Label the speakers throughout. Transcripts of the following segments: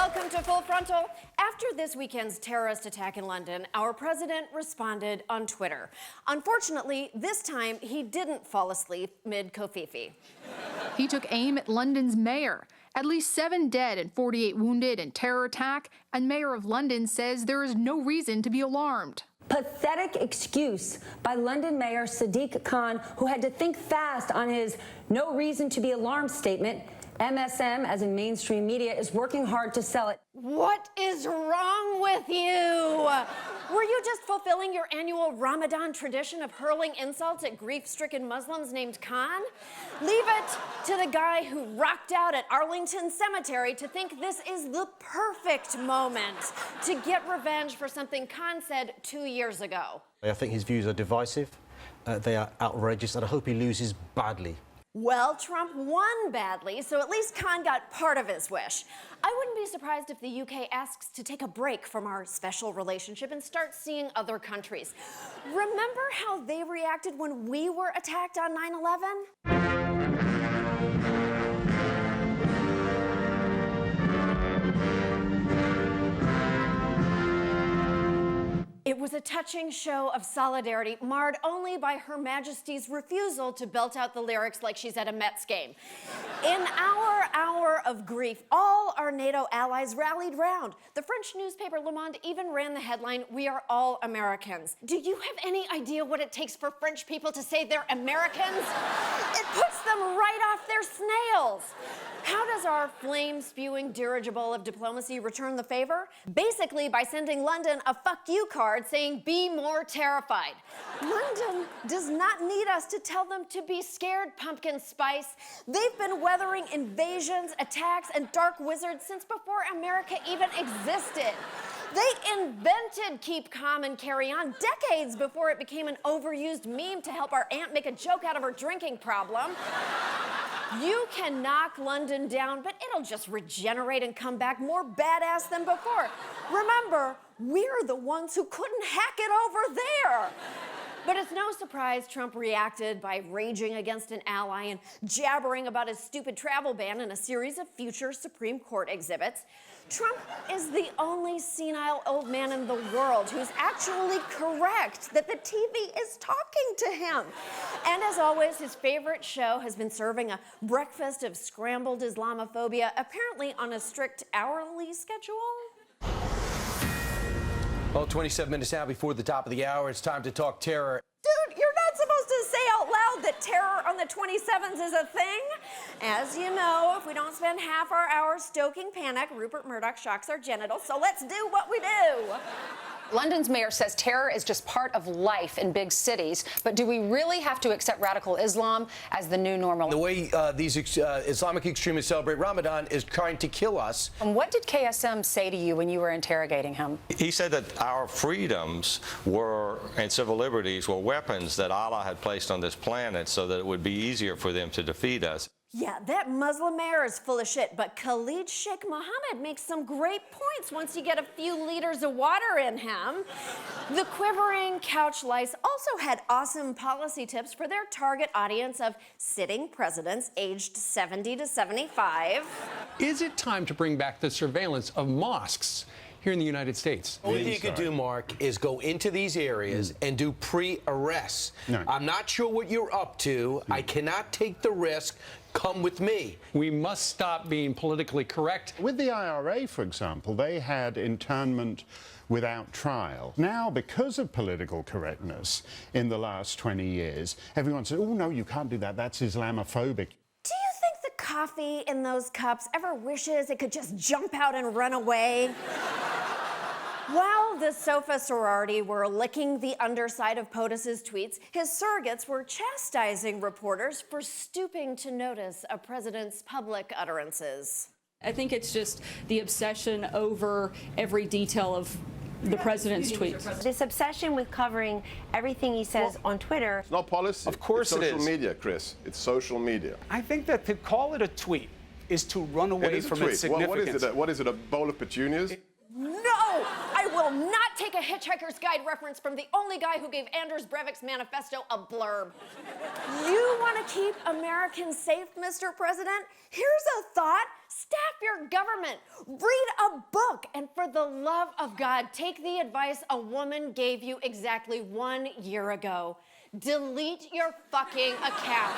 Speaker 1: Welcome to Full Frontal. After this weekend's terrorist attack in London, our president responded on Twitter. Unfortunately, this time he didn't fall asleep mid-kofifi.
Speaker 2: He took aim at London's mayor. At least 7 dead and 48 wounded in terror attack, and Mayor of London says there is no reason to be alarmed.
Speaker 3: Pathetic excuse by London Mayor Sadiq Khan, who had to think fast on his no reason to be alarmed statement. MSM, as in mainstream media, is working hard to sell it.
Speaker 1: What is wrong with you? Were you just fulfilling your annual Ramadan tradition of hurling insults at grief-stricken Muslims named Khan? Leave it to the guy who rocked out at Arlington Cemetery to think this is the perfect moment to get revenge for something Khan said 2 years ago.
Speaker 4: I think his views are divisive, they are outrageous, and I hope he loses badly.
Speaker 1: Well, Trump won badly, so at least Khan got part of his wish. I wouldn't be surprised if the UK asks to take a break from our special relationship and start seeing other countries. Remember how they reacted when we were attacked on 9/11? It was a touching show of solidarity, marred only by Her Majesty's refusal to belt out the lyrics like she's at a Mets game. In our hour of grief, all our NATO allies rallied round. The French newspaper Le Monde even ran the headline, "We are all Americans." Do you have any idea what it takes for French people to say they're Americans? It puts them right off their snails. How does our flame-spewing dirigible of diplomacy return the favor? Basically by sending London a fuck you card saying, "Be more terrified." London does not need us to tell them to be scared, pumpkin spice. They've been weathering invasions, attacks, and dark wizards since before America even existed. They invented Keep Calm and Carry On decades before it became an overused meme to help our aunt make a joke out of her drinking problem. You can knock London down, but it'll just regenerate and come back more badass than before. Remember, we're the ones who couldn't hack it over there. But it's no surprise Trump reacted by raging against an ally and jabbering about his stupid travel ban in a series of future Supreme Court exhibits. Trump is the only senile old man in the world who's actually correct that the TV is talking to him. And as always, his favorite show has been serving a breakfast of scrambled Islamophobia, apparently on a strict hourly schedule.
Speaker 5: Well, 27 minutes now before the top of the hour, it's time to talk terror.
Speaker 1: Dude, you're not supposed to say out loud that terror on the 27th is a thing. As you know, if we don't spend half our hours stoking panic, Rupert Murdoch shocks our genitals, so let's do what we do.
Speaker 6: London's mayor says terror is just part of life in big cities, but do we really have to accept radical Islam as the new normal?
Speaker 5: The way these Islamic extremists celebrate Ramadan is trying to kill us.
Speaker 6: And what did KSM say to you when you were interrogating him?
Speaker 7: He said that our freedoms and civil liberties were weapons that Allah had placed on this planet so that it would be easier for them to defeat us.
Speaker 1: Yeah, that Muslim mayor is full of shit, but Khalid Sheikh Mohammed makes some great points once you get a few liters of water in him. The quivering couch lice also had awesome policy tips for their target audience of sitting presidents aged 70 to 75.
Speaker 8: Is it time to bring back the surveillance of mosques here in the United States?
Speaker 5: The only thing you could do, Mark, is go into these areas and do pre-arrests.
Speaker 8: No.
Speaker 5: I'm not sure what you're up to. I cannot take the risk. Come with me.
Speaker 8: We must stop being politically correct.
Speaker 9: With the IRA, for example, they had internment without trial. Now, because of political correctness in the last 20 years, everyone says, oh, no, you can't do that. That's Islamophobic.
Speaker 1: Do you think the coffee in those cups ever wishes it could just jump out and run away? While the sofa sorority were licking the underside of POTUS's tweets, his surrogates were chastising reporters for stooping to notice a president's public utterances.
Speaker 10: I think it's just the obsession over every detail of the president's tweets.
Speaker 3: This obsession with covering everything he says on Twitter.
Speaker 11: It's not policy.
Speaker 5: Of course
Speaker 11: it's
Speaker 5: it
Speaker 11: social
Speaker 5: is.
Speaker 11: media, Chris. It's social media.
Speaker 12: I think that to call it a tweet is to run away from its significance.
Speaker 11: What is it, a bowl of petunias?
Speaker 1: No! I will not take a Hitchhiker's Guide reference from the only guy who gave Anders Breivik's manifesto a blurb. You want to keep Americans safe, Mr. President? Here's a thought. Staff your government. Read a book. And for the love of God, take the advice a woman gave you exactly 1 year ago. Delete your fucking account.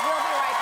Speaker 1: We'll be right back.